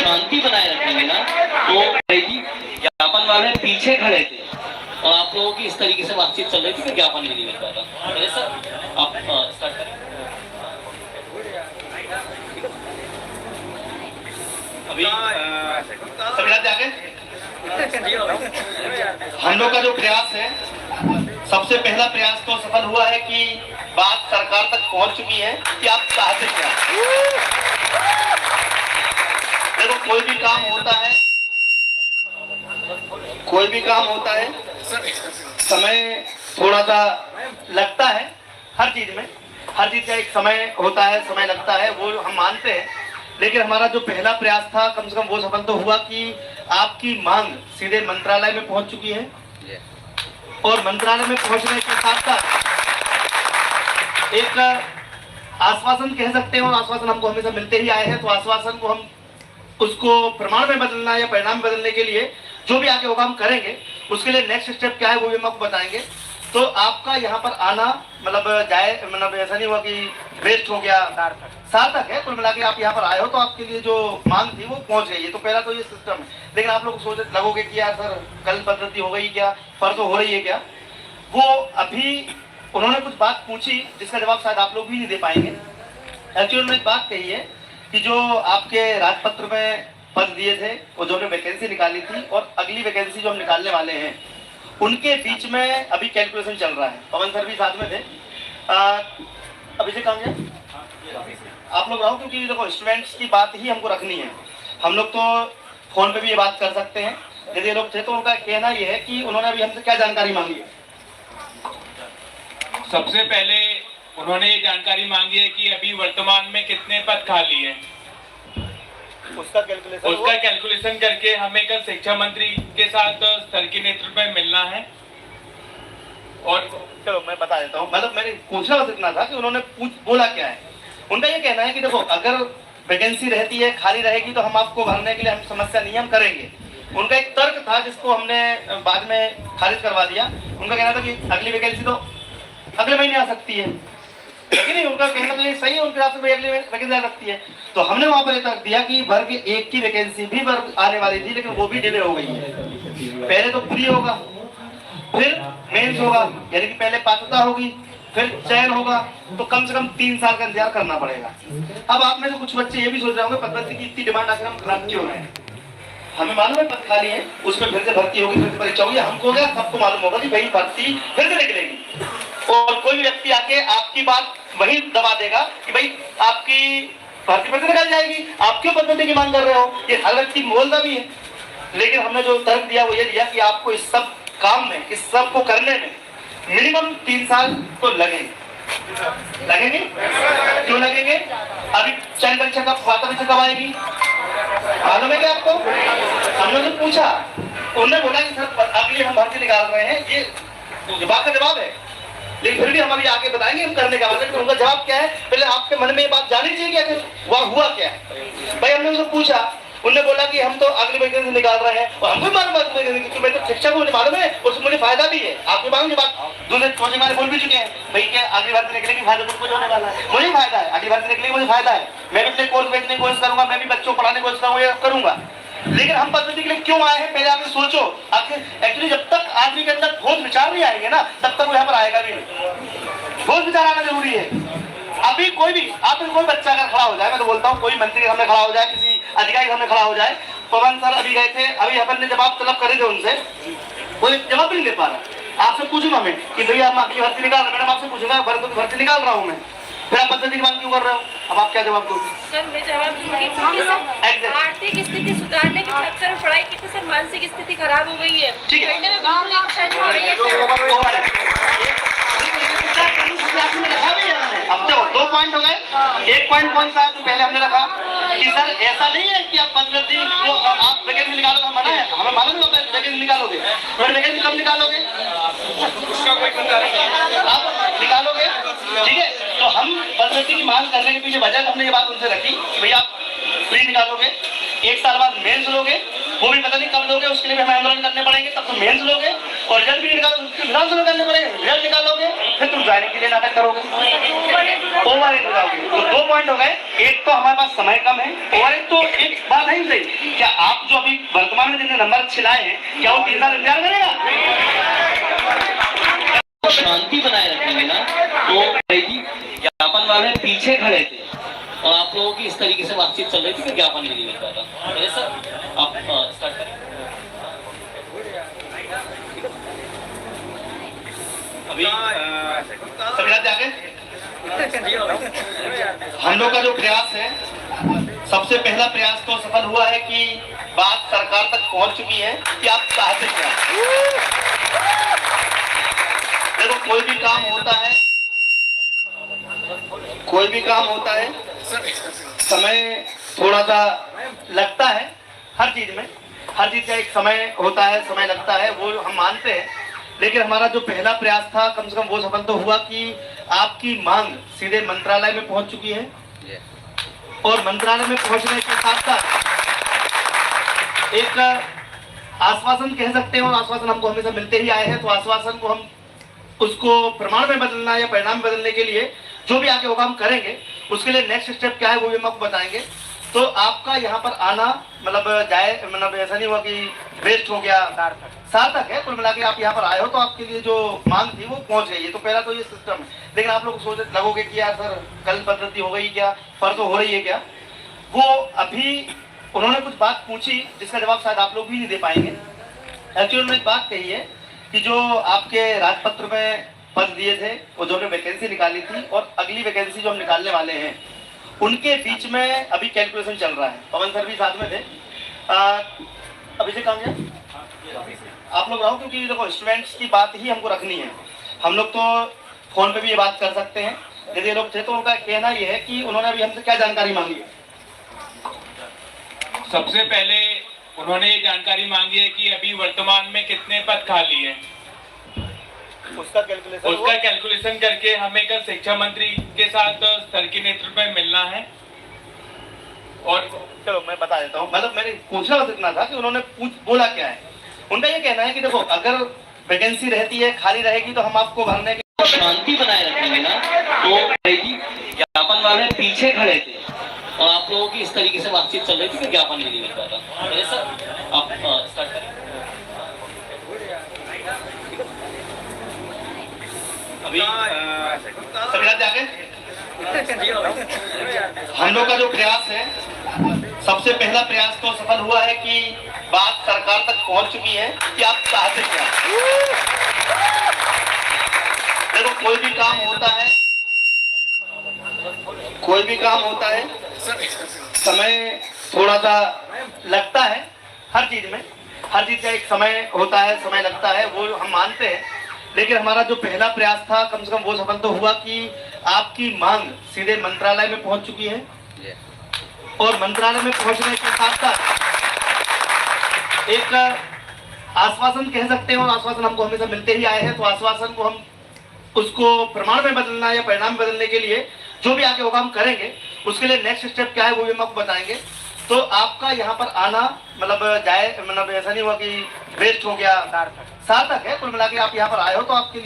शांति बनाए रखेंगे ना तो ज्ञापन वाले पीछे खड़े थे और आप लोगों की इस तरीके से बातचीत चल रही थी कि ज्ञापन भी नहीं मिल पाता। सर आप स्टार्ट करें। अभी सभी आगे हम लोग का जो प्रयास है, सबसे पहला प्रयास तो सफल हुआ है कि बात सरकार तक पहुंच चुकी है कि आप चाहते क्या। देखो कोई भी काम होता है समय थोड़ा सा लगता है, हर चीज का एक समय होता है, समय लगता है, वो हम मानते हैं। लेकिन हमारा जो पहला प्रयास था कम से कम वो सफल तो हुआ कि आपकी मांग सीधे मंत्रालय में पहुंच चुकी है और मंत्रालय में पहुंचने के साथ साथ एक आश्वासन कह सकते हैं, और आश्वासन हमको हमेशा मिलते ही आए हैं, तो आश्वासन को हम उसको प्रमाण में बदलना या परिणाम बदलने के लिए जो भी आगे होगा हम करेंगे। उसके लिए नेक्स्ट स्टेप क्या है वो भी हम आपको बताएंगे। तो आपका यहाँ पर आना मतलब ऐसा नहीं हुआ कि वेस्ट हो गया, सार्थक है। कुल मिला के आप यहाँ पर आए हो तो आपके लिए जो मांग थी वो पहुंच गई है। तो पहला तो ये सिस्टम है। लेकिन आप लोग सोच लगोगे कि यार सर कल पद्धति हो गई क्या, परसों हो रही है क्या, वो अभी उन्होंने कुछ बात पूछी जिसका जवाब शायद आप लोग भी नहीं दे पाएंगे। एक्चुअली उन्होंने एक बात कही है कि जो आपके राजपत्र में पद दिए थे वो जो हमने वैकेंसी निकाली थी और अगली वैकेंसी जो हम निकालने वाले हैं उनके बीच में अभी कैलकुलेशन चल रहा है। पवन सर भी साथ में थे। अभी से काम है आप लोग रहो, क्योंकि देखो स्टूडेंट्स की बात ही हमको रखनी है। हम लोग तो फोन पे भी ये बात कर सकते हैं। यदि ये लोग थे तो उनका कहना ये है कि उन्होंने अभी हमसे क्या जानकारी मांगी है। सबसे पहले उन्होंने ये जानकारी मांगी है कि अभी वर्तमान में कितने पद खाली हैं, उसका कैलकुलेशन करके हमें कल शिक्षा मंत्री के साथ सर के नेतृत्व में मिलना है। और चलो मैं बता देता हूँ, मतलब मैंने पूछना बस इतना था कि उन्होंने बोला क्या है। उनका ये कहना है कि देखो अगर वैकेंसी रहती है, खाली रहेगी तो हम आपको भरने के लिए हम समस्या नहीं हम करेंगे। उनका एक तर्क था जिसको हमने बाद में खारिज करवा दिया। उनका कहना था कि अगली वैकेंसी तो अगले महीने आ सकती है, लेकिन नहीं, उनका कहना तो ये सही है, उनके हिसाब से अगली वैकेंसी आ सकती है। तो हमने वहां पर तर्क दिया कि वर्ग 1 की वैकेंसी भी वर्ग आने वाली थी लेकिन वो भी डिले हो गई है। पहले तो प्री होगा, फिर मेंस होगा, यानी कि पहले पात्रता होगी, फिर चयन होगा, तो कम से कम 3 साल का इंतजार करना पड़ेगा। अब आप में से कुछ बच्चे ये भी सोच रहे होंगे पद्धति की इतनी डिमांड आकर हम खराब क्यों है। हमें मालूम है पद खाली है, उसमें फिर से भर्ती होगी, फिर से परीक्षा होगी, हमको क्या सबको मालूम होगा कि भाई भर्ती फिर से निकलेगी। और कोई भी व्यक्ति आके आपकी बात वही दबा देगा कि भाई आपकी भर्ती फिर से निकल जाएगी, आप क्यों पद्धति की मांग कर रहे हो। ये हर व्यक्ति बोलता भी है। लेकिन हमने जो तर्क दिया वो ये दिया कि आपको इस सब काम में, इस सब को करने में मिनिमम 3 साल तो लगेंगे। क्यों लगेंगे? अभी चयन परीक्षा कब आएगी मालूम है क्या आपको? हमने तो पूछा, उन्होंने बोला कि सर अभी हम भर्ती निकाल रहे हैं, ये बात का जवाब है। लेकिन फिर भी हम अभी आगे बताएंगे हम करने का मतलब। तो उनका जवाब क्या है, पहले आपके मन में ये बात जानी चाहिए कि वह हुआ क्या है। भाई हमने उनसे पूछा, उन्होंने बोला कि हम तो अगली वैकेंसी निकाल रहे हैं और हमको मालूम है, मैं तो शिक्षा को मुझे मालूम है, उससे मुझे फायदा भी है। आपके मालूम ये बात दूसरे कोचिंग वाले बोल भी चुके हैं, भाई क्या अगली भर्ती निकलेगी फायदा तुमको होने वाला है, मुझे फायदा है, अगली भर्ती निकलेगी मुझे फायदा है, मैं भी अपने कोर्स बेचने की कोशिश करूंगा, मैं भी बच्चों को पढ़ाने की कोशिश करूंगा। लेकिन हम पद्धति के लिए क्यों आए हैं पहले आप सोचो। एक्चुअली जब तक आदमी के अंदर ठोस विचार नहीं आएंगे ना तब तक वो यहाँ पर आएगा भी नहीं। ठोस विचार आना जरूरी है। अभी कोई भी आप कोई बच्चा अगर खड़ा हो जाए, मैं तो बोलता हूँ कोई मंत्री के सामने खड़ा हो जाए, किसी अधिकारी के सामने खड़ा हो जाए। पवन सर अभी गए थे, अभी अपन ने जवाब तलब करे थे उनसे, कोई जवाब भी नहीं दे पा रहा। आपसे पूछूंगा मैं कि भैया हम आपकी भर्ती निकाल रहे हैं, मैडम आपसे पूछूंगा भर्ती निकाल रहा हूँ मैं, फिर आप पद्धति की मांग क्यों कर रहे हो? अब आप क्या जवाब दोगे? सर मैं जवाब दूंगी, आर्थिक स्थिति सुधारने के चक्कर में पढ़ाई की सर मानसिक स्थिति खराब हो गई है। ठीक है, अब तो 2 पॉइंट हो गए। 1 पॉइंट कौन सा है तो पहले हमने रखा कि सर ऐसा नहीं है कि आप पद्धति आप वैकेंसी निकालोगे, हम मना है, हमें मालूम है वैकेंसी निकालोगे, फिर वैकेंसी कब निकालोगे उसका कोई पता नहीं, आप निकालोगे। ठीक है, तो हम पद्धति की मांग करने के पीछे वजह हमने ये बात उनसे रखी, भैया आप प्री निकालोगे, 1 साल बाद मेंस लोगे, वो भी पता नहीं कब लोगे, उसके लिए भी हमें आंदोलन करने पड़ेंगे, तब तो मेंस लोगे, और रिजल्ट भी निकालो, विधानसभा करने पड़ेगा, रिजल्ट निकालोगे फिर तुम ज्वाइनिंग के लिए नाटक करोगे, ओवर एज लगाओगे। तो 2 पॉइंट हो गए। एक तो हमारे पास समय कम है, और एक तो एक बात है सही, क्या आप जो अभी वर्तमान में जितने नंबर छिलाए हैं क्या वो 3 साल इंतजार करेगा? शांति बनाए रखेंगे ना तो रहेगी। ज्ञापन वाले पीछे खड़े थे और आप लोगों की इस तरीके से बातचीत चल रही थी कि ज्ञापन नहीं मिल पाता। अरे सर आप स्टार्ट करें। अभी सभी रात आगे हम लोग का जो प्रयास है, सबसे पहला प्रयास तो सफल हुआ है कि बात सरकार तक पहुंच चुकी है कि आप चाहते क्या। देखो कोई भी काम होता है समय थोड़ा सा लगता है, हर चीज का एक समय होता है, समय लगता है, वो हम मानते हैं। लेकिन हमारा जो पहला प्रयास था कम से कम वो सफल तो हुआ कि आपकी मांग सीधे मंत्रालय में पहुंच चुकी है, और मंत्रालय में पहुंचने के साथ साथ एक आश्वासन कह सकते हैं, और आश्वासन हमको हमेशा मिलते ही आए हैं, तो आश्वासन को हम उसको प्रमाण में बदलना या परिणाम में बदलने के लिए जो भी आगे होगा हम करेंगे। उसके लिए नेक्स्ट स्टेप क्या है वो भी हम आपको बताएंगे। तो आपका यहाँ पर आना मतलब ऐसा नहीं हुआ कि वेस्ट हो गया, सार्थक है। कुल मिला के आप यहाँ पर आए हो तो आपके लिए जो मांग थी वो पहुंच गई है। तो पहला तो ये सिस्टम है। लेकिन आप लोग सोच लगोगे कि यार सर कल पद्धति हो गई क्या, परसों हो रही है क्या, वो अभी उन्होंने कुछ बात पूछी जिसका जवाब शायद आप लोग भी नहीं दे पाएंगे। एक्चुअली उन्होंने एक बात कही है कि जो आपके राजपत्र में पद दिए थे, वो जो हमने वैकेंसी निकाली थी और अगली वैकेंसी जो हम निकालने वाले हैं, उनके बीच में अभी कैलकुलेशन चल रहा है। पवन सर भी साथ में थे। अभिषेक काम है आप लोग रहो, क्योंकि देखो स्टूडेंट्स की बात ही हमको रखनी है। हम लोग तो फोन पे भी ये बात कर सकते हैं। यदि ये लोग थे तो उनका कहना ये है कि उन्होंने अभी हमसे क्या जानकारी मांगी है। सबसे पहले उन्होंने ये जानकारी मांगी है कि अभी वर्तमान में कितने पद खाली हैं। उसका कैलकुलेशन करके हमें कल शिक्षा मंत्री के साथ सर के नेतृत्व में मिलना है। और चलो मैं बता देता हूँ। मतलब मैंने पूछना बस इतना था कि उन्होंने बोला क्या है। उनका ये कहना है कि देखो अगर वैकेंसी रहती है, खाली रहेगी, तो हम आपको भरने के शांति बनाए रखेंगे ना तो रहेगी। ज्ञापन वाले पीछे खड़े थे और आप लोगों की इस तरीके से बातचीत चल रही थी कि ज्ञापन नहीं मिल पाता। अरे सर आप स्टार्ट करें। अभी सभी रात आगे हम लोग का जो प्रयास है, सबसे पहला प्रयास तो सफल हुआ है कि बात सरकार तक पहुंच चुकी है कि आप चाहते क्या। देखो कोई भी काम होता है समय थोड़ा सा लगता है, हर चीज का एक समय होता है, समय लगता है, वो हम मानते हैं। लेकिन हमारा जो पहला प्रयास था कम से कम वो सफल तो हुआ कि आपकी मांग सीधे मंत्रालय में पहुंच चुकी है, और मंत्रालय में पहुंचने के साथ साथ एक आश्वासन कह सकते हैं, और आश्वासन हमको हमेशा मिलते ही आए हैं। तो आश्वासन को हम उसको प्रमाण में बदलना या परिणाम में बदलने के लिए जो भी आगे होगा हम करेंगे। उसके लिए नेक्स्ट स्टेप क्या है वो भी हम आपको बताएंगे। तो आपका यहाँ पर आना मतलब ऐसा नहीं हुआ कि वेस्ट हो गया, सार्थक है। कुल मिला के आप यहाँ पर आए हो तो आपके लिए